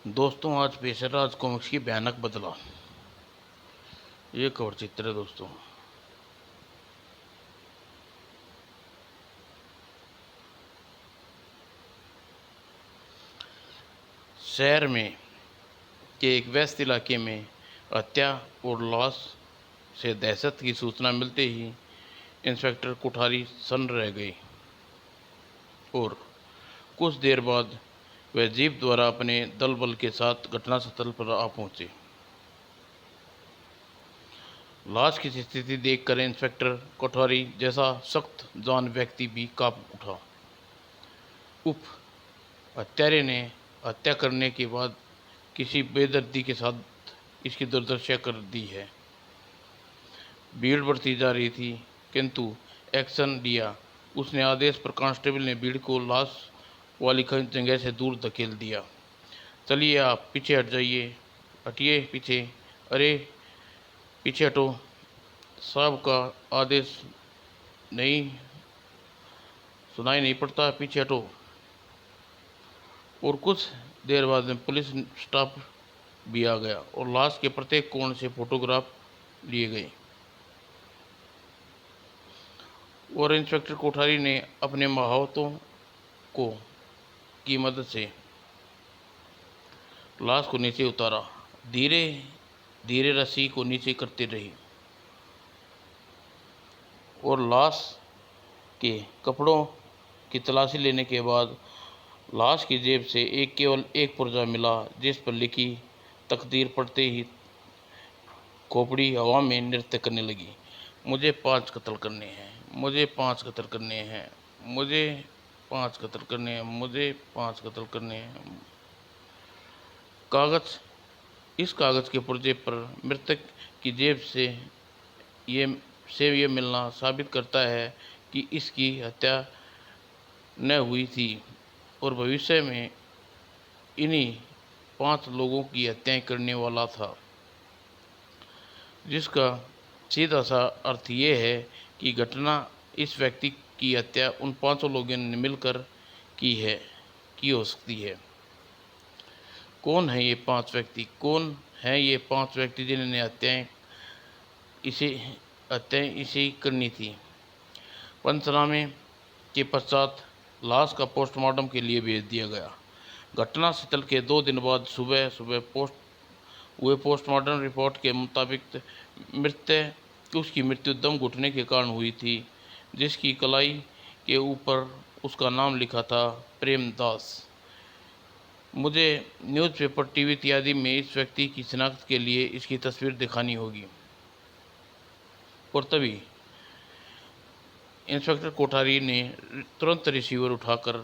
दोस्तों, आज पेश है राज कॉमिक्स की भयानक बदला। ये कवर चित्र है दोस्तों। शहर में के एक व्यस्त इलाके में हत्या और लाश से दहशत की सूचना मिलते ही इंस्पेक्टर कोठारी सन्न रह गए और कुछ देर बाद वह जीप द्वारा अपने दल बल के साथ घटनास्थल पर आ पहुंचे। लाश की स्थिति देखकर इंस्पेक्टर कोठारी जैसा सख्त जान व्यक्ति भी कांप उठा। उप हत्यारे ने हत्या करने के बाद किसी बेदर्दी के साथ इसकी दुर्दशा कर दी है। भीड़ बढ़ती जा रही थी, किंतु एक्शन लिया उसने आदेश पर कांस्टेबल ने भीड़ को लाश वाली जगह से दूर धकेल दिया। चलिए, आप पीछे हट जाइए। हटिए पीछे। अरे पीछे हटो, साहब का आदेश नहीं सुनाई नहीं पड़ता, पीछे हटो। और कुछ देर बाद में पुलिस स्टाफ भी आ गया और लाश के प्रत्येक कोण से फोटोग्राफ लिए गए और इंस्पेक्टर कोठारी ने अपने महावतों को की मदद से लाश को नीचे उतारा। धीरे धीरे रस्सी को नीचे करते रही और लाश के कपड़ों की तलाशी लेने के बाद लाश की जेब से केवल एक पुर्जा मिला, जिस पर लिखी तकदीर पढ़ते ही खोपड़ी हवा में नृत्य करने लगी। मुझे 5 कत्ल करने हैं, मुझे 5 कत्ल करने हैं, मुझे 5 कत्ल करने हैं, मुझे 5 कत्ल करने हैं। कागज इस कागज के पुर्जे पर मृतक की जेब से ये मिलना साबित करता है कि इसकी हत्या न हुई थी और भविष्य में इन्हीं 5 लोगों की हत्याएं करने वाला था, जिसका सीधा सा अर्थ ये है कि घटना इस व्यक्ति की हत्या उन 5 लोगों ने मिलकर की हो सकती है। कौन है ये 5 व्यक्ति? कौन है ये 5 व्यक्ति जिन्होंने हत्याएं इसे करनी थी? पंचनामे के पश्चात लाश का पोस्टमार्टम के लिए भेज दिया गया। घटना स्थल के 2 दिन बाद सुबह सुबह पोस्टमार्टम रिपोर्ट के मुताबिक उसकी मृत्यु दम घुटने के कारण हुई थी, जिसकी कलाई के ऊपर उसका नाम लिखा था प्रेमदास। मुझे न्यूज़पेपर, टीवी इत्यादि में इस व्यक्ति की शिनाख्त के लिए इसकी तस्वीर दिखानी होगी। और तभी इंस्पेक्टर कोठारी ने तुरंत रिसीवर उठाकर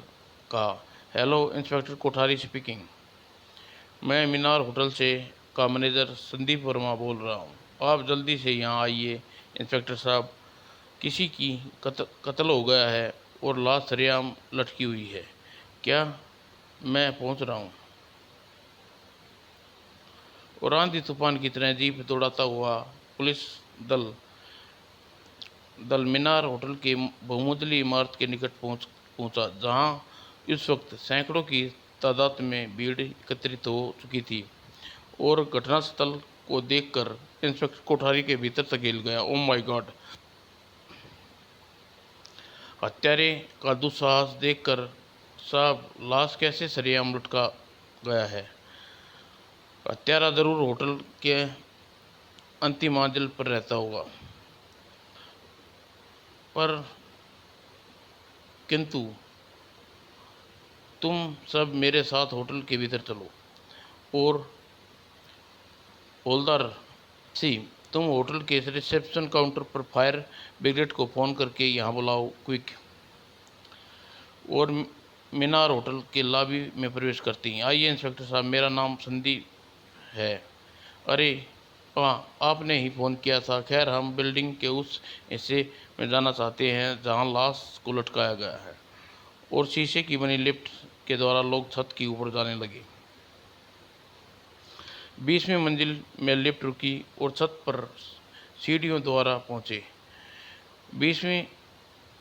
कहा, हेलो, इंस्पेक्टर कोठारी स्पीकिंग। मैं मीनार होटल से का मैनेजर संदीप वर्मा बोल रहा हूँ। आप जल्दी से यहाँ आइए इंस्पेक्टर साहब। किसी की कत्ल हो गया है और लाश सरेआम लटकी हुई है। क्या? मैं पहुँच रहा हूँ। और आंधी तूफान की तरह जीप दौड़ाता हुआ पुलिस दल मीनार होटल के बहुमंजिली इमारत के निकट पहुंचा, जहां इस वक्त सैकड़ों की तादाद में भीड़ एकत्रित हो चुकी थी और घटनास्थल को देखकर इंस्पेक्टर कोठारी के भीतर धकेल गया। Oh my God! हत्यारे का दुस्साहस देखकर साहब, लाश कैसे सरेआम लटका गया है? हत्यारा जरूर होटल के अंतिम मंजिल पर रहता होगा, पर किंतु तुम सब मेरे साथ होटल के भीतर चलो। और हवलदार सी, तुम होटल के रिसेप्शन काउंटर पर फायर ब्रिगेड को फ़ोन करके यहाँ बुलाओ, क्विक। और मीनार होटल के लॉबी में प्रवेश करती हैं। आइए इंस्पेक्टर साहब, मेरा नाम संदीप है। अरे हाँ, आपने ही फ़ोन किया था। खैर, हम बिल्डिंग के उस हिस्से में जाना चाहते हैं जहाँ लाश को लटकाया गया है। और शीशे की बनी लिफ्ट के द्वारा लोग छत की ऊपर जाने लगे। 20वीं मंजिल में लिफ्ट रुकी और छत पर सीढ़ियों द्वारा पहुँचे। 20वीं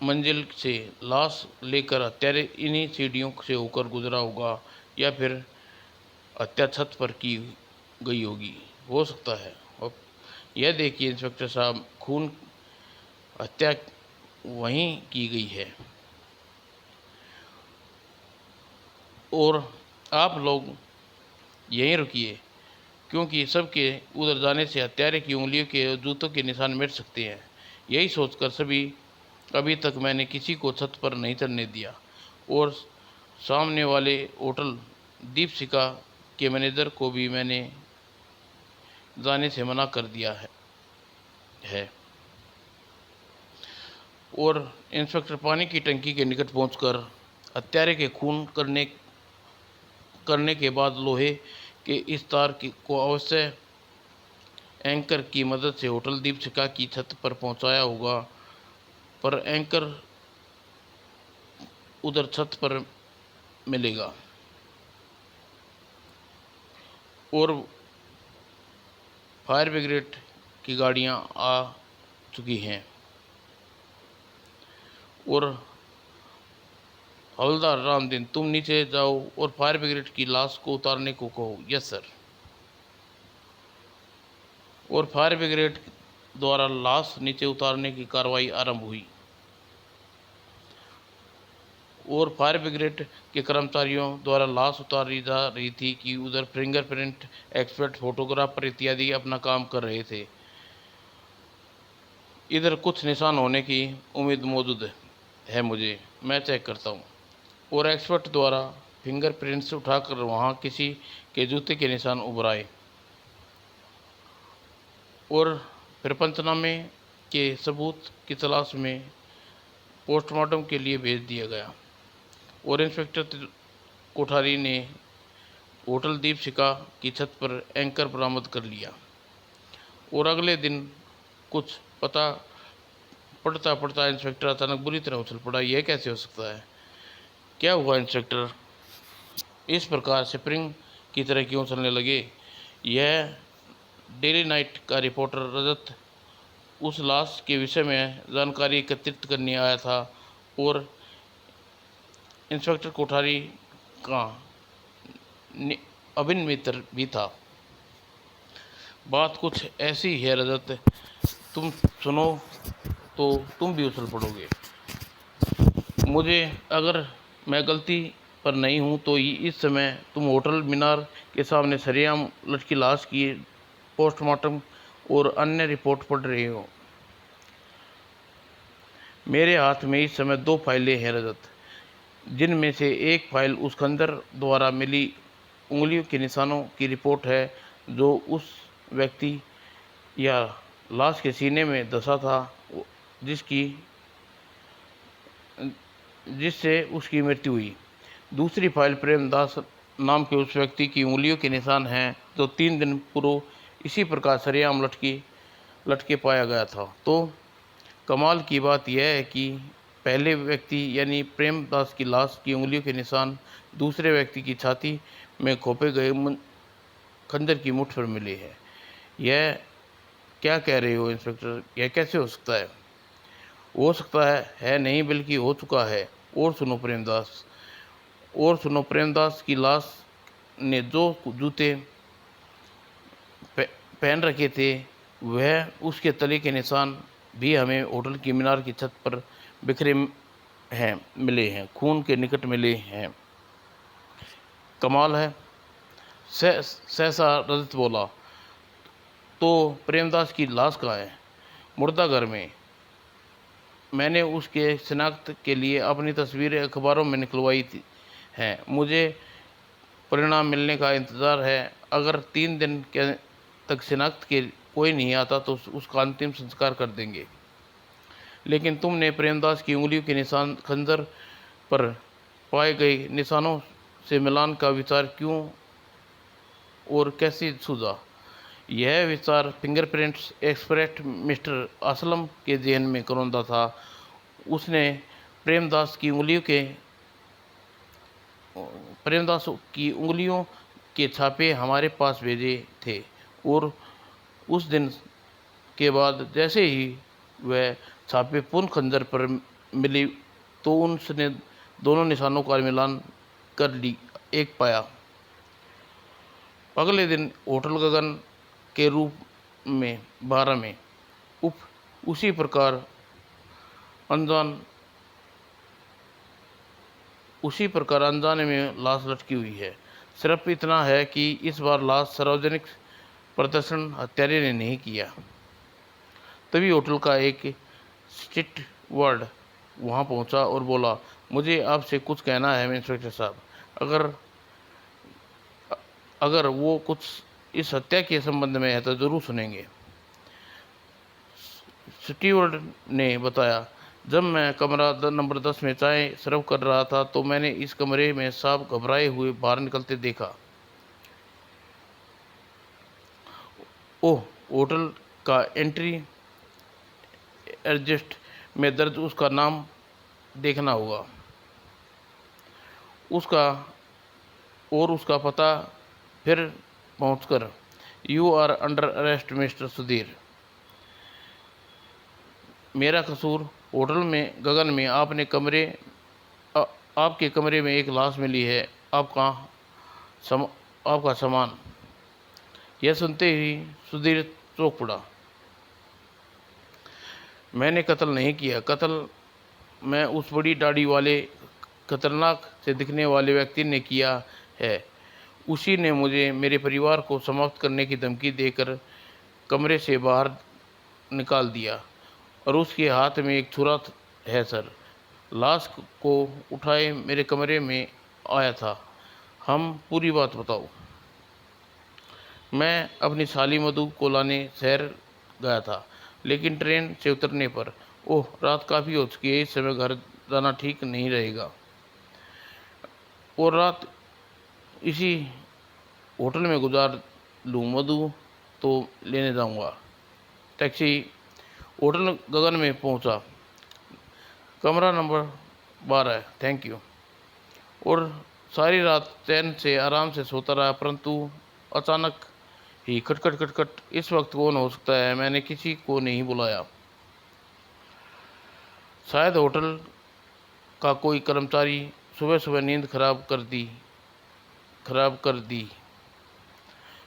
मंजिल से लाश लेकर हत्यारे इन्हीं सीढ़ियों से होकर गुजरा होगा, या फिर हत्या छत पर की गई होगी, हो सकता है। और यह देखिए इंस्पेक्टर साहब, खून हत्या वहीं की गई है और आप लोग यहीं रुकिए, क्योंकि सबके उधर जाने से हत्यारे की उंगलियों के जूतों के निशान मिट सकते हैं। यही सोचकर सभी अभी तक मैंने किसी को छत पर नहीं चढ़ने दिया और सामने वाले होटल दीपशिखा के मैनेजर को भी मैंने जाने से मना कर दिया है। और इंस्पेक्टर पानी की टंकी के निकट पहुंचकर हत्यारे के खून करने के बाद लोहे के इस तार को अवश्य एंकर की मदद से होटल दीपशिखा की छत पर पहुंचाया होगा, पर एंकर उधर छत पर मिलेगा और फायर ब्रिगेड की गाड़ियां आ चुकी हैं और हवलदार रामदीन, तुम नीचे जाओ और फायर ब्रिगेड की लाश को उतारने को कहो। Yes sir. और फायर ब्रिगेड द्वारा लाश नीचे उतारने की कार्रवाई आरंभ हुई और फायर ब्रिगेड के कर्मचारियों द्वारा लाश उतारी जा रही थी कि उधर फिंगरप्रिंट एक्सपर्ट, फोटोग्राफर इत्यादि अपना काम कर रहे थे। इधर कुछ निशान होने की उम्मीद मौजूद है, मैं चेक करता हूँ। और एक्सपर्ट द्वारा फिंगरप्रिंट्स उठाकर वहाँ किसी के जूते के निशान उभर आए और फिर पंचनामे के सबूत की तलाश में पोस्टमार्टम के लिए भेज दिया गया और इंस्पेक्टर कोठारी ने होटल दीपशिखा की छत पर एंकर बरामद कर लिया। और अगले दिन कुछ पढ़ता पढ़ता इंस्पेक्टर अचानक बुरी तरह उछल पड़ा। यह कैसे हो सकता है? क्या हुआ इंस्पेक्टर? इस प्रकार स्प्रिंग की तरह क्यों चलने लगे? यह डेली नाइट का रिपोर्टर रजत उस लाश के विषय में जानकारी एकत्रित करने आया था और इंस्पेक्टर कोठारी का अभिन्न मित्र भी था। बात कुछ ऐसी है रजत, तुम सुनो तो तुम भी उछल पड़ोगे। मुझे, अगर मैं गलती पर नहीं हूँ तो इस समय तुम होटल मीनार के सामने सरेआम लटकी लाश की पोस्टमार्टम और अन्य रिपोर्ट पढ़ रहे हो। मेरे हाथ में इस समय 2 फाइलें हैं रजत, जिनमें से एक फाइल उस खंजर द्वारा मिली उंगलियों के निशानों की रिपोर्ट है जो उस व्यक्ति या लाश के सीने में धंसा था जिससे उसकी मृत्यु हुई। दूसरी फाइल प्रेमदास नाम के उस व्यक्ति की उंगलियों के निशान हैं जो 3 दिन पूर्व इसी प्रकार सरेआम लटके पाया गया था। तो कमाल की बात यह है कि पहले व्यक्ति यानी प्रेमदास की लाश की उंगलियों के निशान दूसरे व्यक्ति की छाती में खोपे गए खंजर की मुठ पर मिले हैं। यह क्या कह रहे हो इंस्पेक्टर? यह कैसे हो सकता है? हो सकता है नहीं, बल्कि हो चुका है। और सुनो प्रेमदास की लाश ने जो जूते पहन रखे थे वह उसके तले के निशान भी हमें होटल की मीनार की छत पर बिखरे मिले हैं, खून के निकट मिले हैं। कमाल है, सहसा रजत बोला। तो प्रेमदास की लाश कहाँ है? मुर्दा घर में। मैंने उसके शिनाख्त के लिए अपनी तस्वीरें अखबारों में निकलवाई हैं। मुझे परिणाम मिलने का इंतज़ार है। अगर 3 दिन तक शिनाख्त के कोई नहीं आता तो उसका अंतिम संस्कार कर देंगे। लेकिन तुमने प्रेमदास की उंगलियों के निशान खंजर पर पाए गए निशानों से मिलान का विचार क्यों और कैसे सूझा? यह विचार फिंगरप्रिंट्स एक्सपर्ट मिस्टर असलम के ज़हन में करौंदा था। उसने प्रेमदास की उंगलियों के छापे हमारे पास भेजे थे और उस दिन के बाद जैसे ही वह छापे पुन खंजर पर मिली तो उसने दोनों निशानों का मिलान कर ली एक पाया। अगले दिन होटल गगन के रूप में 12 में उसी प्रकार अनजान उसी प्रकार अनजाने में लाश लटकी हुई है। सिर्फ इतना है कि इस बार लाश सार्वजनिक प्रदर्शन हत्यारे ने नहीं किया। तभी होटल का एक स्ट्रीट वर्ड वहां पहुंचा और बोला, मुझे आपसे कुछ कहना है इंस्पेक्टर साहब। अगर अगर वो कुछ इस हत्या के संबंध में है तो जरूर सुनेंगे। स्टीवर्ड ने बताया, जब मैं कमरा नंबर 10 में चाय सर्व कर रहा था तो मैंने इस कमरे में साहब घबराए हुए बाहर निकलते देखा। ओह, होटल का एंट्री एडजस्ट में दर्ज उसका नाम देखना होगा, उसका पता। फिर पहुंचकर, you are under arrest mister Sudhir. मेरा कसूर, होटल में गगन में आपके कमरे में एक लाश मिली है, आपका सामान। यह सुनते ही सुधीर चौंक पड़ा। मैंने कत्ल नहीं किया। कत्ल मैं उस बड़ी दाढ़ी वाले खतरनाक से दिखने वाले व्यक्ति ने किया है। उसी ने मुझे मेरे परिवार को समाप्त करने की धमकी देकर कमरे से बाहर निकाल दिया और उसके हाथ में एक छुरा है सर। लाश को उठाए मेरे कमरे में आया था। हम पूरी बात बताओ। मैं अपनी साली मधु को लाने शहर गया था, लेकिन ट्रेन से उतरने पर, ओह रात काफ़ी हो चुकी है, इस समय घर जाना ठीक नहीं रहेगा। और रात इसी होटल में गुजार लूँ। मधु तो लेने जाऊंगा। टैक्सी होटल गगन में पहुंचा। कमरा नंबर 12, थैंक यू। और सारी रात चैन से आराम से सोता रहा, परंतु अचानक ही खटखट खटखट। इस वक्त कौन हो सकता है? मैंने किसी को नहीं बुलाया। शायद होटल का कोई कर्मचारी सुबह सुबह नींद खराब कर दी।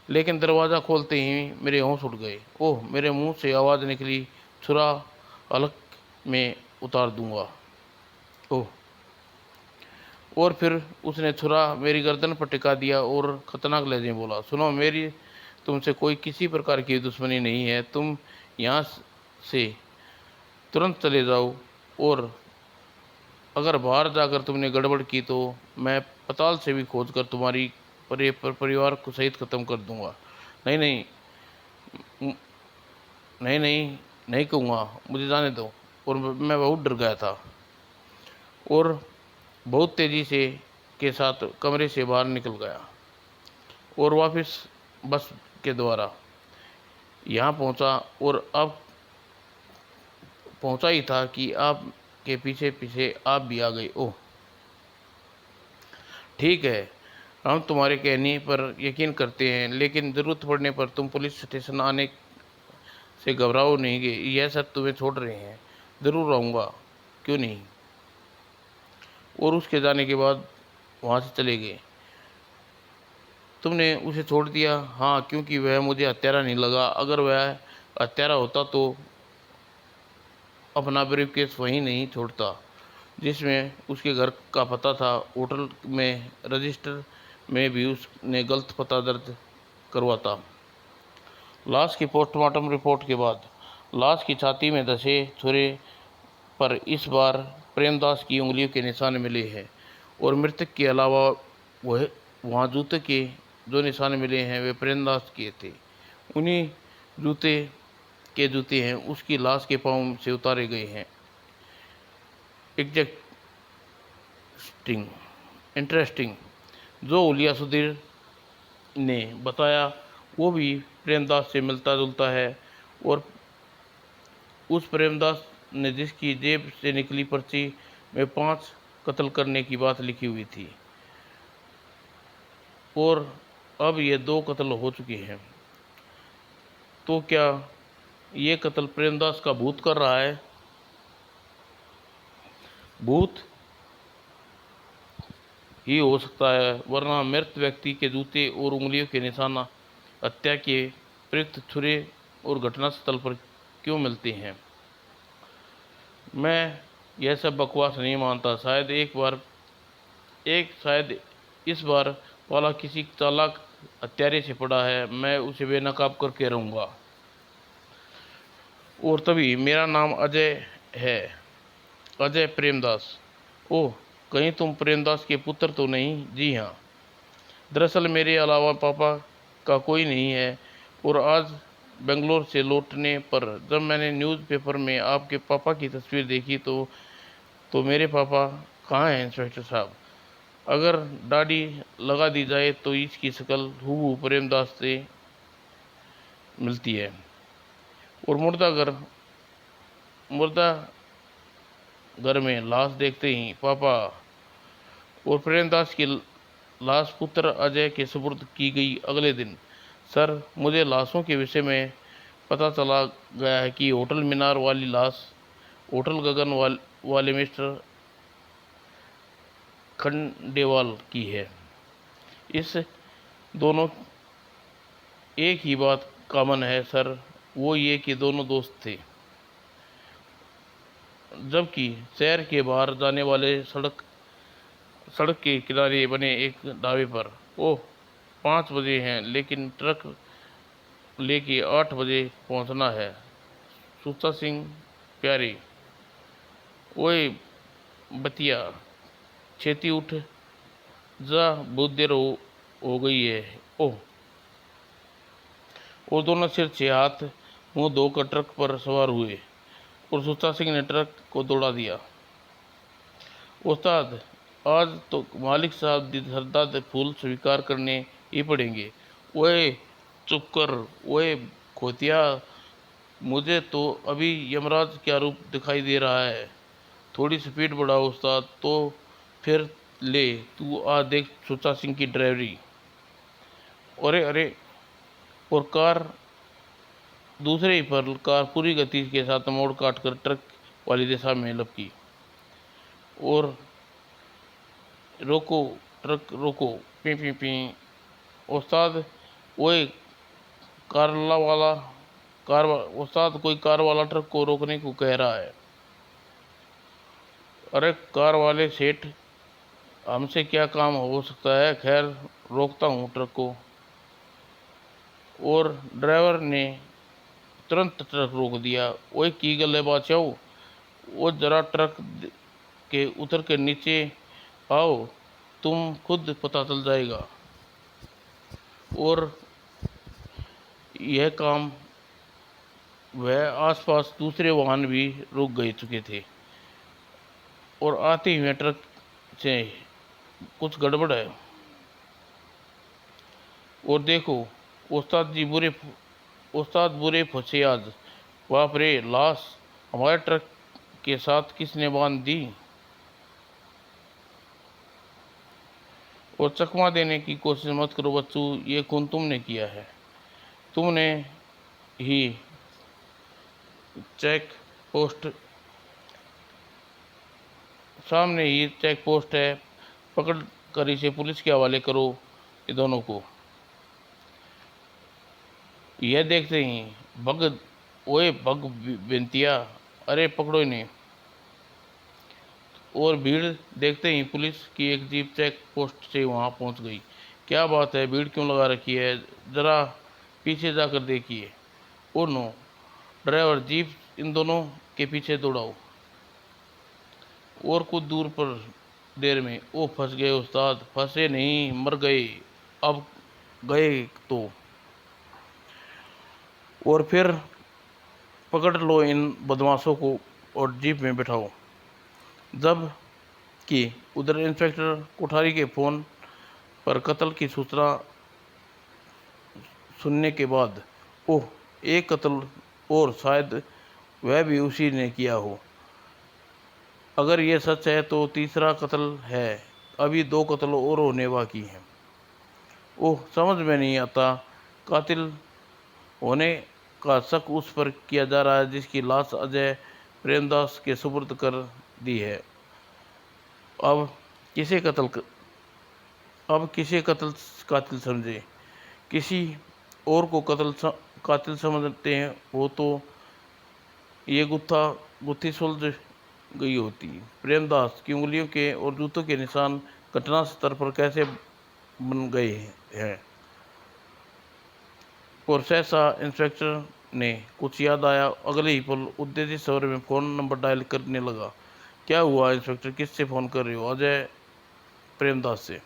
लेकिन दरवाज़ा खोलते ही मेरे होश उड़ गए। ओह, मेरे मुंह से आवाज़ निकली, छुरा हलक में उतार दूंगा। ओह। और फिर उसने छुरा मेरी गर्दन पर टिका दिया और खतरनाक लहजे में बोला, सुनो, मेरी तुमसे कोई किसी प्रकार की दुश्मनी नहीं है। तुम यहाँ से तुरंत चले जाओ, और अगर बाहर जाकर तुमने गड़बड़ की तो मैं पताल से भी खोद कर तुम्हारी परिवार को सहित ख़त्म कर दूंगा। नहीं नहीं, नहीं नहीं, नहीं कहूँगा, मुझे जाने दो। और मैं बहुत डर गया था और बहुत तेज़ी से के साथ कमरे से बाहर निकल गया और वापस बस के द्वारा यहाँ पहुँचा। और अब पहुँचा ही था कि आप के पीछे पीछे आप भी आ गए। ओह ठीक है, हम तुम्हारे कहने पर यकीन करते हैं, लेकिन ज़रूरत पड़ने पर तुम पुलिस स्टेशन आने से घबराओ नहीं गए। यह सब तुम्हें छोड़ रहे हैं। ज़रूर आऊँगा, क्यों नहीं। और उसके जाने के बाद वहाँ से चले गए। तुमने उसे छोड़ दिया? हाँ, क्योंकि वह मुझे हत्यारा नहीं लगा। अगर वह हत्यारा होता तो अपना ब्रीफकेस वहीं नहीं छोड़ता जिसमें उसके घर का पता था। होटल में रजिस्टर में भी उसने गलत पता दर्ज करवाता। लाश की पोस्टमार्टम रिपोर्ट के बाद लाश की छाती में धंसे छुरे पर इस बार प्रेमदास की उंगलियों के निशान मिले हैं, और मृतक के अलावा वहाँ जूते के जो निशान मिले हैं वे प्रेमदास के थे। उन्हीं जूते हैं उसकी लाश के पाँव से उतारे गए हैं। इंटरेस्टिंग। जो हुलिया सुधीर ने बताया वो भी प्रेमदास से मिलता जुलता है, और उस प्रेमदास ने जिसकी जेब से निकली पर्ची में 5 कत्ल करने की बात लिखी हुई थी, और अब ये 2 कत्ल हो चुके हैं। तो क्या ये कत्ल प्रेमदास का भूत कर रहा है? भूत ही हो सकता है, वरना मृत व्यक्ति के जूते और उंगलियों के निशान हत्या के प्रयुक्त छुरे और घटनास्थल पर क्यों मिलते हैं। मैं यह सब बकवास नहीं मानता। शायद इस बार वाला किसी चालाक हत्यारे से पड़ा है। मैं उसे बेनकाब करके रहूँगा। और तभी मेरा नाम अजय है, अजय प्रेमदास। ओह, कहीं तुम प्रेमदास के पुत्र तो नहीं? जी हाँ। दरअसल मेरे अलावा पापा का कोई नहीं है। और आज बेंगलोर से लौटने पर जब मैंने न्यूज़पेपर में आपके पापा की तस्वीर देखी तो मेरे पापा कहाँ हैं इंस्पेक्टर साहब? अगर दाढ़ी लगा दी जाए तो इसकी शक्ल हूबहू प्रेमदास से मिलती है। और मुर्दा घर में लाश देखते ही पापा और प्रेमदास की लाश पुत्र अजय के सुपुर्द की गई। अगले दिन सर, मुझे लाशों के विषय में पता चला गया है कि होटल मीनार वाली लाश होटल गगन वाले मिस्टर खंडेवाल की है। इस दोनों एक ही बात कॉमन है सर, वो ये कि दोनों दोस्त थे। जबकि शहर के बाहर जाने वाले सड़क के किनारे बने एक ढाबे पर ओह 5 बजे हैं, लेकिन ट्रक लेके 8 बजे पहुंचना है। सुचा सिंह प्यारे, ओए बतिया, छेती उठ जा, बहुत देर हो गई है। ओह। और दोनों सिर से हाथ मुंह धोकर ट्रक पर सवार हुए और सुचा सिंह ने ट्रक को दौड़ा दिया। उस्ताद, आज तो मालिक साहब सरदार फूल स्वीकार करने ही पड़ेंगे। ओए चुप कर, ओए खोतिया, मुझे तो अभी यमराज क्या रूप दिखाई दे रहा है। थोड़ी स्पीड बढ़ाओ उस्ताद, तो फिर ले तू आ देख सुचा सिंह की ड्राइवरी। अरे अरे। और दूसरे ही पर कार पूरी गति के साथ मोड़ काटकर ट्रक वाली दिशा में लपकी। और रोको, ट्रक रोको, पी पी पी। उस्ताद, ओए उस्ताद, कोई कार वाला ट्रक को रोकने को कह रहा है। अरे कार वाले सेठ, हमसे क्या काम हो सकता है? खैर, रोकता हूँ ट्रक को। और ड्राइवर ने तुरंत ट्रक रोक दिया। ओए की गल है बादशाह, वो जरा ट्रक के उतर के नीचे आओ, तुम खुद पता चल जाएगा। और यह काम वह आसपास दूसरे वाहन भी रुक गए चुके थे और आते हुए ट्रक से कुछ गड़बड़ है। और देखो उस्ताद बुरे फंसे आज। बाप रे, लाश हमारे ट्रक के साथ किसने बांध दी? और चकमा देने की कोशिश मत करो बच्चों, ये खून तुमने किया है। तुमने ही चेक पोस्ट सामने ही चेक पोस्ट है, पकड़ कर इसे पुलिस के हवाले करो, ये दोनों को। यह देखते ही भग बेंतिया, अरे पकड़ो इन्हें। और भीड़ देखते ही पुलिस की एक जीप चेक पोस्ट से वहां पहुंच गई। क्या बात है, भीड़ क्यों लगा रखी है? जरा पीछे जाकर देखिए। ओ नो, ड्राइवर, जीप इन दोनों के पीछे दौड़ाओ। और कुछ दूर पर देर में, ओ फंस गए उस्ताद। फंसे नहीं, मर गए। अब गए तो और फिर पकड़ लो इन बदमाशों को और जीप में बिठाओ। जब कि उधर इंस्पेक्टर कोठारी के फ़ोन पर कत्ल की सूचना सुनने के बाद, ओह, एक कत्ल और, शायद वह भी उसी ने किया हो। अगर ये सच है तो तीसरा कत्ल है। अभी 2 कत्ल और होने बाकी हैं। ओह, समझ में नहीं आता। कातिल होने का शक उस पर किया जा रहा है जिसकी लाश अजय प्रेमदास के सुपुर्द कर दी है। अब किसे कत्ल अब किसे कातिल समझे, किसी और को कातिल समझते हैं वो तो ये गुत्थी सुलझ गई होती। प्रेमदास की उंगलियों के और जूतों के निशान घटना स्थल पर कैसे बन गए हैं। और सहसा इंस्पेक्टर ने कुछ याद आया, अगले ही पल उद्देश्य स्वर में फोन नंबर डायल करने लगा। क्या हुआ इंस्पेक्टर, किससे फोन कर रहे हो? अजय, प्रेमदास से।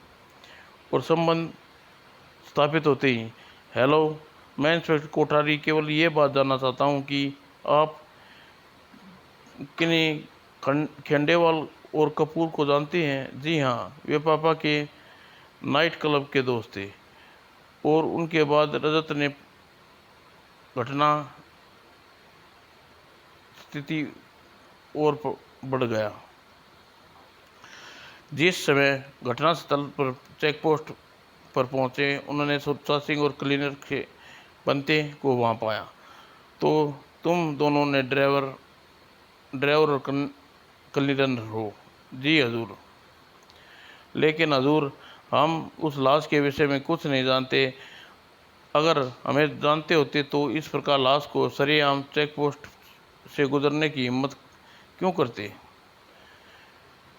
और संबंध स्थापित होते ही, हेलो, मैं इंस्पेक्टर कोठारी केवल ये बात जानना चाहता हूँ कि आप किन्हीं खंडेवाल और कपूर को जानते हैं? जी हाँ, वे पापा के नाइट क्लब के दोस्त थे। और उनके बाद रजत ने घटना स्थिति और बढ़ गया। जिस समय घटनास्थल पर चेक पोस्ट पर पहुंचे, उन्होंने सुरक्षा सिंह और क्लीनर के बनते को वहां पाया। तो तुम दोनों ने ड्राइवर और क्लीनर हो? जी हजूर। लेकिन हजूर, हम उस लाश के विषय में कुछ नहीं जानते। अगर हमें जानते होते तो इस प्रकार लाश को सरेआम चेक पोस्ट से गुजरने की हिम्मत क्यों करते?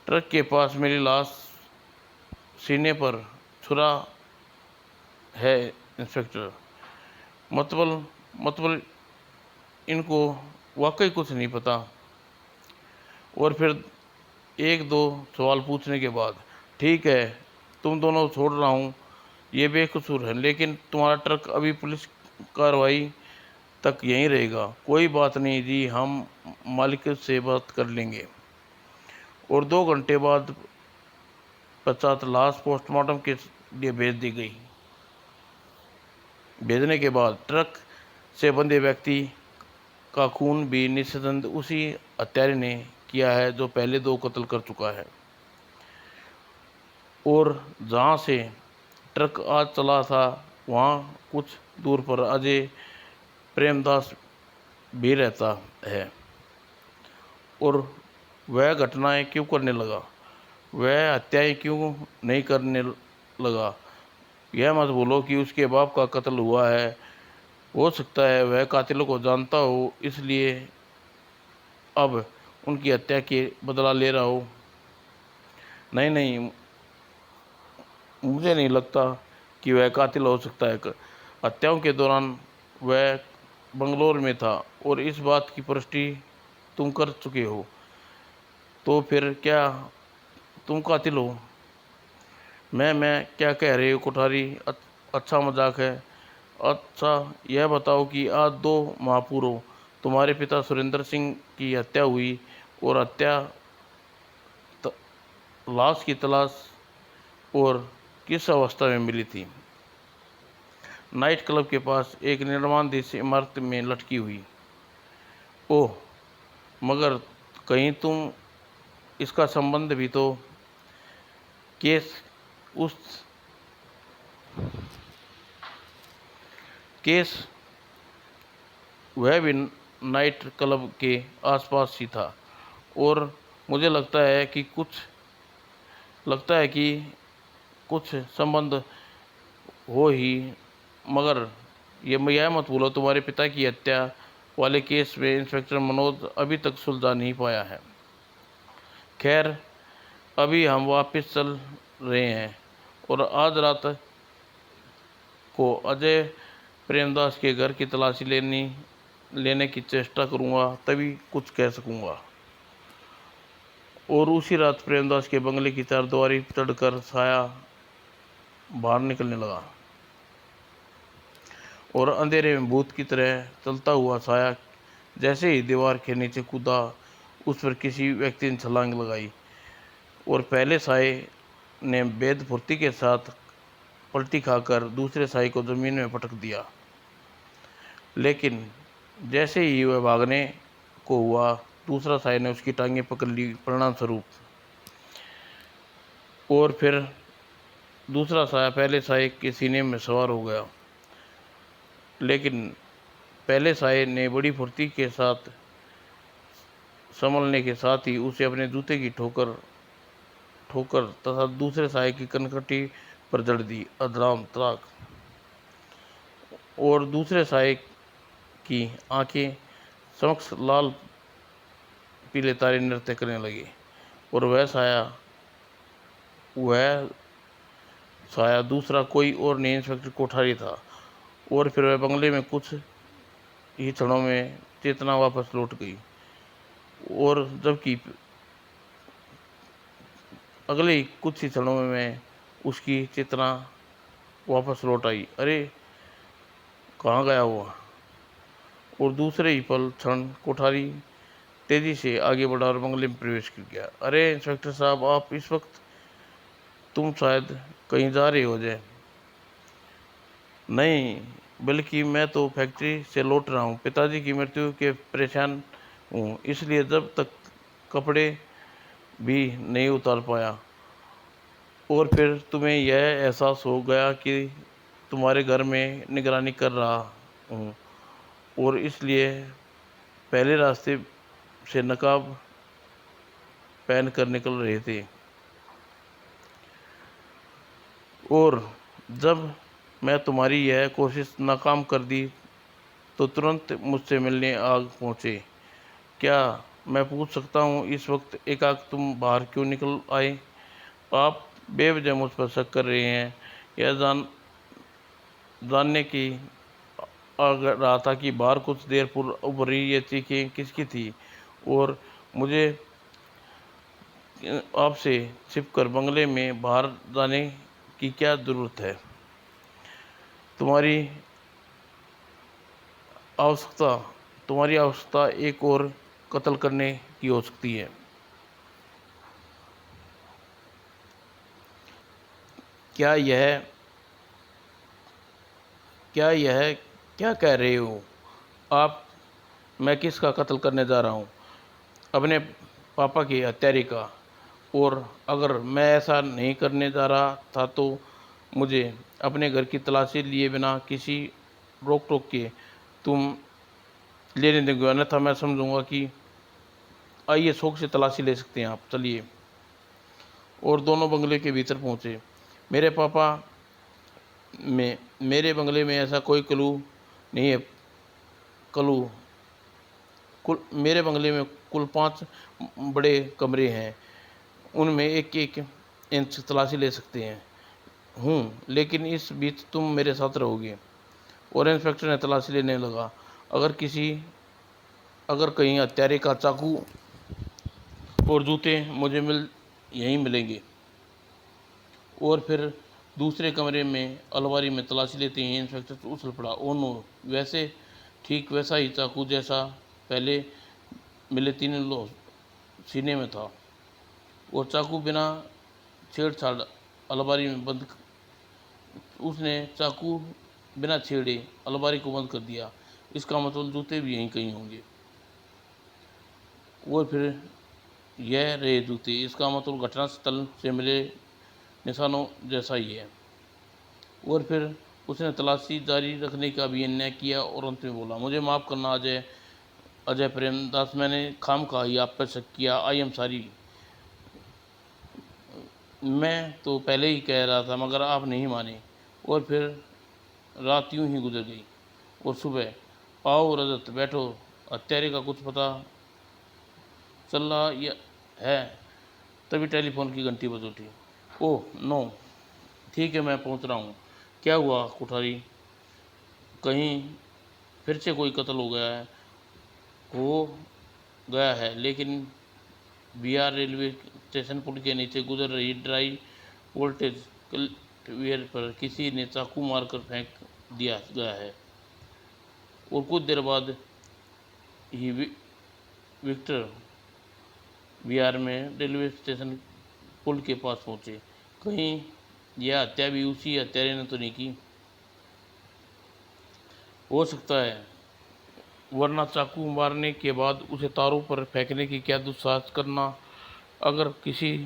ट्रक के पास मेरी लाश, सीने पर छुरा है इंस्पेक्टर। मतलब इनको वाकई कुछ नहीं पता। और फिर एक दो सवाल पूछने के बाद, ठीक है, तुम दोनों छोड़ रहा हूँ, ये बेकसूर है, लेकिन तुम्हारा ट्रक अभी पुलिस कार्रवाई तक यहीं रहेगा। कोई बात नहीं जी, हम मालिक से बात कर लेंगे। और 2 घंटे बाद पश्चात लाश पोस्टमार्टम के लिए भेज दी गई। भेजने के बाद ट्रक से बंधे व्यक्ति का खून भी निस्संदेह उसी हत्यारे ने किया है जो पहले 2 कत्ल कर चुका है। और जहाँ से ट्रक आज चला था, वहाँ कुछ दूर पर अजय प्रेमदास भी रहता है। और वह घटनाएं क्यों करने लगा? वह हत्याएं क्यों नहीं करने लगा? यह मत बोलो कि उसके बाप का कत्ल हुआ है। हो सकता है वह कातिलों को जानता हो, इसलिए अब उनकी हत्या के बदला ले रहा हो। नहीं नहीं, मुझे नहीं लगता कि वह कातिल हो सकता है। हत्याओं के दौरान वह बंगलोर में था और इस बात की पुष्टि तुम कर चुके हो। तो फिर क्या तुम कातिल हो? मैं क्या कह रही हो कोठारी? अच्छा मजाक है। अच्छा यह बताओ कि आज 2 माह पूर्व तुम्हारे पिता सुरेंद्र सिंह की हत्या हुई और लाश की तलाश और किस अवस्था में मिली थी? नाइट क्लब के पास एक निर्माणाधीन इमारत में लटकी हुई। ओह, मगर कहीं तुम इसका संबंध भी तो केस उस केस वह भी नाइट क्लब के आसपास ही था। और मुझे लगता है कि कुछ संबंध हो ही। मगर यह मत भूलो, तुम्हारे पिता की हत्या वाले केस में इंस्पेक्टर मनोज अभी तक सुलझा नहीं पाया है। खैर, अभी हम वापस चल रहे हैं और आज रात को अजय प्रेमदास के घर की तलाशी लेने की चेष्टा करूंगा, तभी कुछ कह सकूंगा। और उसी रात प्रेमदास के बंगले की चारदीवारी चढ़कर साया बाहर निकलने लगा। और अंधेरे में भूत की तरह चलता हुआ साया जैसे ही दीवार के नीचे कूदा, उस पर किसी व्यक्ति ने छलांग लगाई। और पहले साये ने वेद फुर्ती के साथ पलटी खाकर दूसरे साये को जमीन में पटक दिया। लेकिन जैसे ही वह भागने को हुआ, दूसरा साये ने उसकी टांगें पकड़ ली परिणाम स्वरूप। और फिर दूसरा साया पहले साये के सीने में सवार हो गया। लेकिन पहले साये ने बड़ी फुर्ती के साथ संभलने के साथ ही उसे अपने जूते की ठोकर तथा दूसरे साये की कनकटी पर जड़ दी अधराम तराक। और दूसरे साये की आंखें समक्ष लाल पीले तारे नृत्य करने लगे। और वह साया दूसरा कोई और नहीं, इंस्पेक्टर कोठारी था। और फिर वह बंगले में कुछ ही क्षणों में चेतना वापस लौट गई। और जबकि अगले ही कुछ ही क्षणों में उसकी चेतना वापस लौट आई। अरे कहाँ गया हुआ। और दूसरे ही पल क्षण कोठारी तेजी से आगे बढ़ा और बंगले में प्रवेश कर गया। अरे इंस्पेक्टर साहब, आप इस वक्त, तुम शायद कहीं जा रहे हो जाए। नहीं, बल्कि मैं तो फैक्ट्री से लौट रहा हूँ। पिताजी की मृत्यु के परेशान हूँ, इसलिए जब तक कपड़े भी नहीं उतार पाया। और फिर तुम्हें यह एहसास हो गया कि तुम्हारे घर में निगरानी कर रहा हूँ, और इसलिए पहले रास्ते से नकाब पहन कर निकल रहे थे। और जब मैं तुम्हारी यह कोशिश नाकाम कर दी तो तुरंत मुझसे मिलने आ पहुँचे। क्या मैं पूछ सकता हूँ इस वक्त एकाएक तुम बाहर क्यों निकल आए? आप बेवजह मुझ पर शक कर रहे हैं, यह जानने की आ रहा था कि बाहर कुछ देर पूर्व उभरी ये चीखें किसकी थी, और मुझे आपसे छिपकर बंगले में बाहर जाने की क्या ज़रूरत है? तुम्हारी आवश्यकता एक और कत्ल करने की हो सकती है। क्या यह क्या कह रहे हो आप? मैं किसका कत्ल करने जा रहा हूँ? अपने पापा की हत्यारे का। और अगर मैं ऐसा नहीं करने जा रहा था तो मुझे अपने घर की तलाशी लिए बिना किसी रोक टोक के तुम लेने देंगे, अन्यथा मैं समझूंगा कि आइए शौक से तलाशी ले सकते हैं आप, चलिए। और दोनों बंगले के भीतर पहुंचे। मेरे बंगले में ऐसा कोई क्लू नहीं है। मेरे बंगले में कुल 5 बड़े कमरे हैं, उनमें एक एक इंच तलाशी ले सकते हैं लेकिन इस बीच तुम मेरे साथ रहोगे। और इंस्पेक्टर ने तलाशी लेने लगा। अगर कहीं हत्यारे का चाकू और जूते मुझे यहीं मिलेंगे। और फिर दूसरे कमरे में अलमारी में तलाशी लेते ही इंस्पेक्टर उछल पड़ा। ओ नो, ठीक वैसा ही चाकू जैसा पहले मिले तीनों सीने में था। और चाकू बिना छेड़छाड़ अलमारी में बंद उसने चाकू बिना छेड़े अलमारी को बंद कर दिया। इसका मतलब जूते भी यहीं कहीं होंगे। और फिर यह रहे जूते, इसका मतलब घटनास्थल से मिले निशानों जैसा ही है। और फिर उसने तलाशी जारी रखने का भी अन्याय किया और अंत में बोला, मुझे माफ़ करना अजय प्रेमदास, मैंने खामखा ही आप पर शक किया। I am sorry. मैं तो पहले ही कह रहा था मगर आप नहीं माने। और फिर रात यूं ही गुजर गई। और सुबह, आओ रजत बैठो, हत्यारे का कुछ पता चल रहा है? तभी टेलीफोन की घंटी बज उठी। ओह नो, ठीक है मैं पहुंच रहा हूँ। क्या हुआ कोठारी? कहीं फिर से कोई कत्ल हो गया है, लेकिन बिहार रेलवे स्टेशन पुल के नीचे गुजर रही ड्राई वोल्टेज कल्वेयर पर किसी ने चाकू मारकर फेंक दिया गया है। और कुछ देर बाद ही विक्टर बिहार में रेलवे स्टेशन पुल के पास पहुंचे। कहीं यह हत्या भी उसी हत्यारे ने तो नहीं की? हो सकता है, वरना चाकू मारने के बाद उसे तारों पर फेंकने की क्या दुस्साहस करना अगर किसी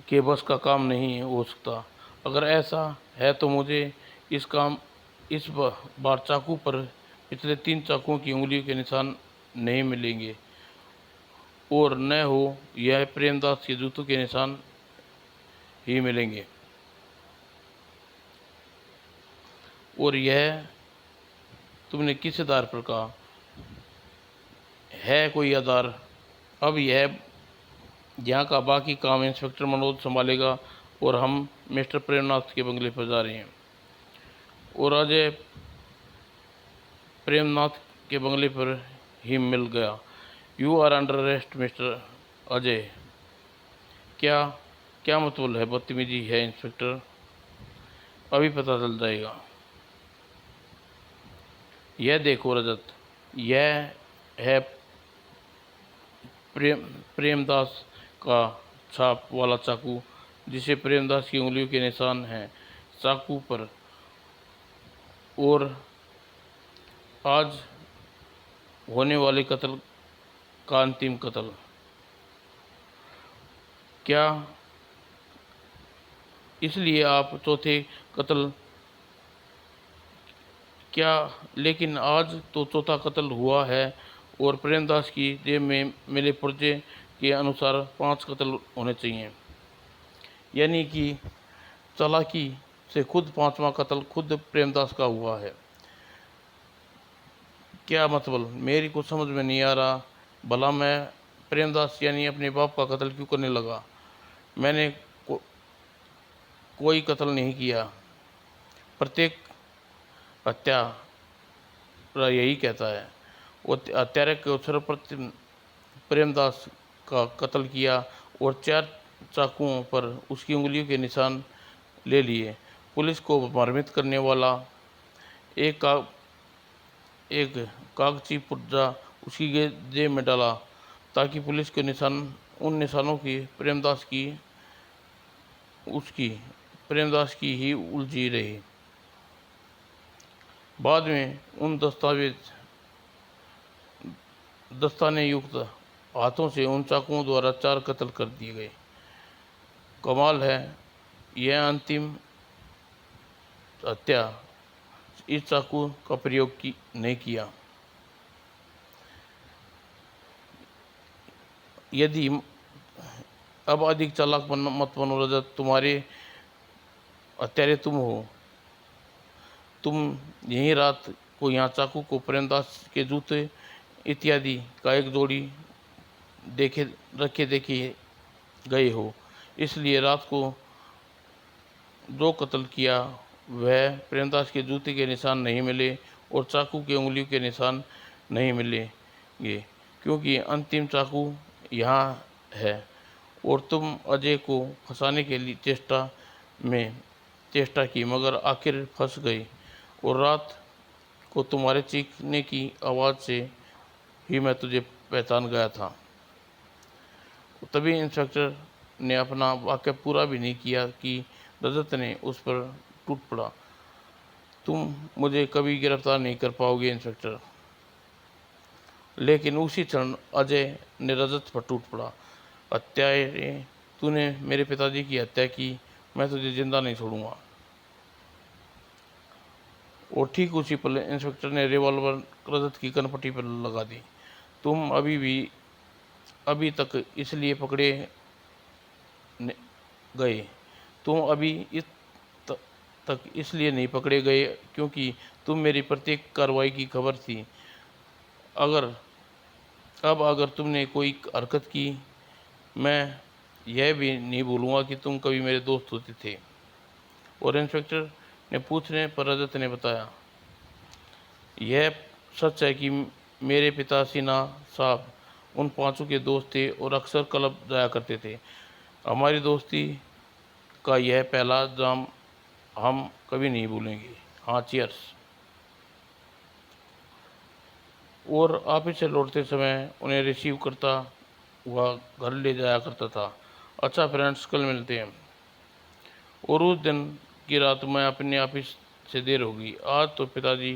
के बस का काम नहीं हो सकता। अगर ऐसा है तो मुझे इस बार चाकू पर पिछले 3 चाकुओं की उंगलियों के निशान नहीं मिलेंगे, और न हो यह प्रेमदास के जूतों के निशान ही मिलेंगे। और यह तुमने किस आधार पर कहा? है कोई आधार? अब यह यहाँ का बाकी काम इंस्पेक्टर मनोज संभालेगा और हम मिस्टर प्रेमनाथ के बंगले पर जा रहे हैं। और अजय प्रेमनाथ के बंगले पर ही मिल गया। You are under arrest mister Ajay. क्या क्या मतलब है? बदतमीजी है इंस्पेक्टर, अभी पता चल जाएगा। यह देखो रजत, यह है प्रेमदास का छाप वाला चाकू, जिसे प्रेमदास की उंगलियों के निशान हैं चाकू पर। और आज होने वाले कत्ल का अंतिम कत्ल। क्या इसलिए आप चौथे कत्ल? क्या लेकिन आज तो चौथा कत्ल हुआ है और प्रेमदास की जेब में मिले पुर्जे के अनुसार 5 कत्ल होने चाहिए। यानी कि चालाकी से खुद 5वां कत्ल खुद प्रेमदास का हुआ है। क्या मतलब? मेरी कुछ समझ में नहीं आ रहा। भला मैं प्रेमदास यानी अपने बाप का कत्ल क्यों करने लगा? मैंने कोई कत्ल नहीं किया। प्रत्येक हत्या यही कहता है। वो हत्यारे के अवसर पर प्रेमदास का कत्ल किया और 4 चाकुओं पर उसकी उंगलियों के निशान ले लिए। पुलिस को भ्रमित करने वाला एक कागजी पुर्जा उसकी जेब में डाला ताकि पुलिस के उन निशानों की प्रेमदास की ही उलझी रही। बाद में उन दस्ताने युक्त हाथों से उन चाकुओं द्वारा 4 कत्ल कर दिए गए। कमाल है, यह अंतिम हत्या इस चाकू का प्रयोग नहीं किया। यदि अब अधिक चालाक मत बनो रजत, तुम्हारे हत्यारे तुम हो। तुम यही रात को यहाँ चाकू को प्रेमदास के जूते इत्यादि का एक जोड़ी रखे देखे गए हो। इसलिए रात को जो कत्ल किया वह प्रेमदास के जूते के निशान नहीं मिले और चाकू के उंगलियों के निशान नहीं मिलेंगे, क्योंकि अंतिम चाकू यहाँ है। और तुम अजय को फंसाने के लिए चेष्टा की, मगर आखिर फंस गई। और रात को तुम्हारे चीखने की आवाज़ से ही मैं तुझे पहचान गया था। तभी इंस्पेक्टर ने अपना वाक्य पूरा भी नहीं किया कि रजत ने उस पर टूट पड़ा। तुम मुझे कभी गिरफ्तार नहीं कर पाओगे इंस्पेक्टर। लेकिन उसी क्षण अजय ने रजत पर टूट पड़ा। हत्यारे, तूने मेरे पिताजी की हत्या की, मैं तुझे जिंदा नहीं छोड़ूंगा। और ठीक उसी पल इंस्पेक्टर ने रिवॉल्वर रजत की कनपट्टी पर लगा दी। तुम अभी तक इसलिए पकड़े गए तुम अभी तक इसलिए नहीं पकड़े गए क्योंकि तुम मेरी प्रत्येक कार्रवाई की खबर थी। अगर तुमने कोई हरकत की, मैं यह भी नहीं भूलूंगा कि तुम कभी मेरे दोस्त होते थे। और इंस्पेक्टर ने पूछने पर रजत ने बताया, यह सच है कि मेरे पिता सिन्हा साहब उन 5 के दोस्त थे और अक्सर क्लब जाया करते थे। हमारी दोस्ती का यह पहला जाम हम कभी नहीं भूलेंगे। हाँ, चीयर्स। और ऑफिस से लौटते समय उन्हें रिसीव करता हुआ घर ले जाया करता था। अच्छा फ्रेंड्स, कल मिलते हैं। और उस दिन की रात मैं अपने ऑफिस से देर होगी। आज तो पिताजी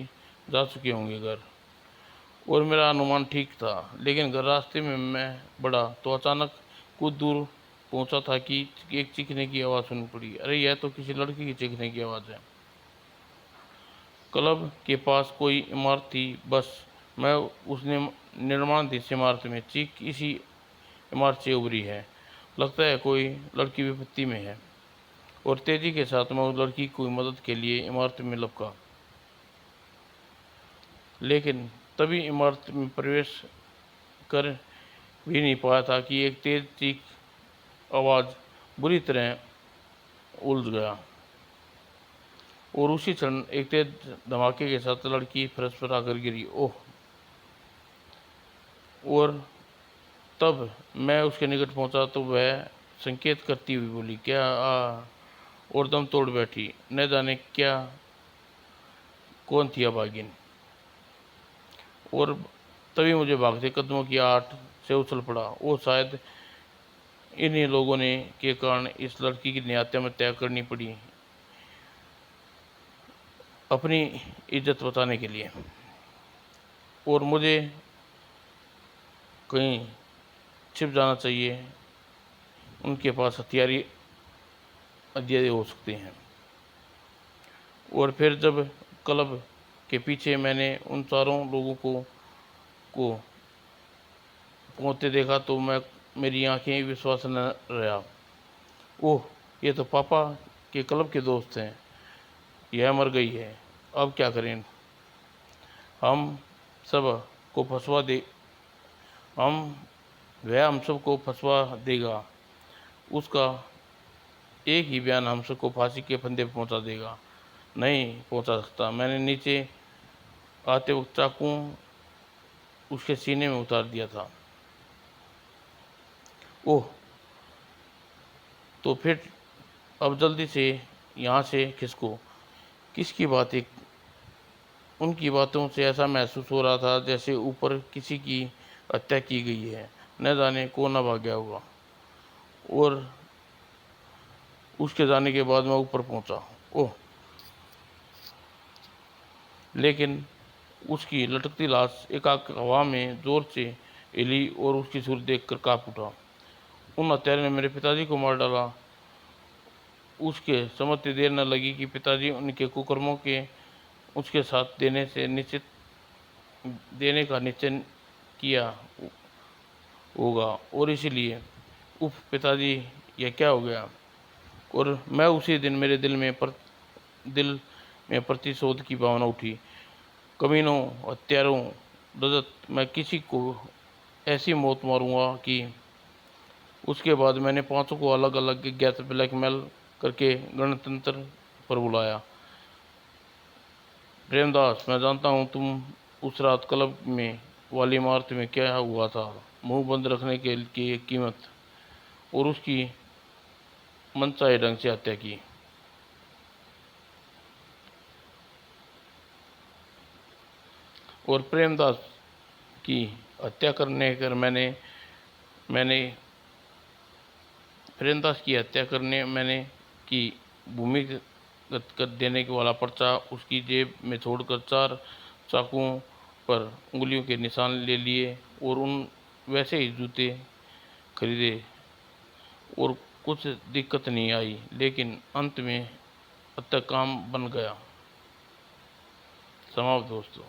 जा चुके होंगे घर। और मेरा अनुमान ठीक था, लेकिन घर रास्ते में मैं बढ़ा तो अचानक कुछ दूर पहुंचा था कि एक चीखने की आवाज़ सुन पड़ी। अरे, यह तो किसी लड़की की चीखने की आवाज़ है। क्लब के पास कोई इमारत थी, बस मैं उसने निर्माणाधीन इमारत में चीख इसी इमारत से उभरी है। लगता है कोई लड़की विपत्ति में है। और तेजी के साथ मैं उस लड़की की मदद के लिए इमारत में लपका। लेकिन तभी इमारत में प्रवेश कर भी नहीं पाया था कि एक तेज चीख आवाज़ बुरी तरह उलझ गया और उसी क्षण एक तेज धमाके के साथ लड़की फर्श पर आकर गिरी। ओह! और तब मैं उसके निकट पहुंचा तो वह संकेत करती हुई बोली, क्या और दम तोड़ बैठी। न जाने क्या कौन थी अभागिन। और तभी मुझे भागते कदमों की आहट से उछल पड़ा। वो शायद इन्हीं लोगों ने के कारण इस लड़की की निहत्या में त्याग करनी पड़ी, अपनी इज्जत बचाने के लिए। और मुझे कहीं छिप जाना चाहिए। उनके पास हथियारी हथियार हो सकते हैं। और फिर जब क्लब के पीछे मैंने उन चारों लोगों को पहुंचते देखा तो मेरी आंखें विश्वास न रहा। ओह! ये तो पापा के क्लब के दोस्त हैं। यह मर गई है, अब क्या करें। हम सब को फंसवा दे हम वह हम सबको फंसवा देगा। उसका एक ही बयान हम सबको फांसी के फंदे पर पहुंचा देगा। नहीं पहुंचा सकता। मैंने नीचे आते वक्त चाकू उसके सीने में उतार दिया था। ओह! तो फिर अब जल्दी से यहाँ से खिसको। किसकी बातें। उनकी बातों से ऐसा महसूस हो रहा था जैसे ऊपर किसी की हत्या की गई है। न जाने कौन भाग गया होगा। और उसके जाने के बाद मैं ऊपर पहुंचा। ओह! लेकिन उसकी लटकती लाश एकाएक हवा में जोर से हिली और उसकी सूरत देखकर कांप उठा। उन हत्यारों ने मेरे पिताजी को मार डाला। उसके समझते देर न लगी कि पिताजी उनके कुकर्मों के उसके साथ देने का निश्चय किया होगा और इसीलिए उफ पिताजी यह क्या हो गया। और मैं उसी दिन मेरे दिल में प्रतिशोध की भावना उठी। कमीनों, हत्यारों, रजत, मैं किसी को ऐसी मौत मारूंगा कि उसके बाद मैंने पांचों को अलग अलग ज्ञात ब्लैकमेल करके गणतंत्र पर बुलाया। प्रेमदास, मैं जानता हूँ तुम उस रात क्लब में वाली इमारत में क्या हुआ था। मुंह बंद रखने की कीमत और उसकी मनचाहे ढंग से हत्या की। और प्रेमदास की हत्या करने कर मैंने प्रेमदास की हत्या करने मैंने की भूमिगत कर देने के वाला पर्चा उसकी जेब में छोड़कर 4 चाकुओं पर उंगलियों के निशान ले लिए और उन वैसे ही जूते खरीदे और कुछ दिक्कत नहीं आई। लेकिन अंत में अब तक काम बन गया। समाप्त दोस्तों।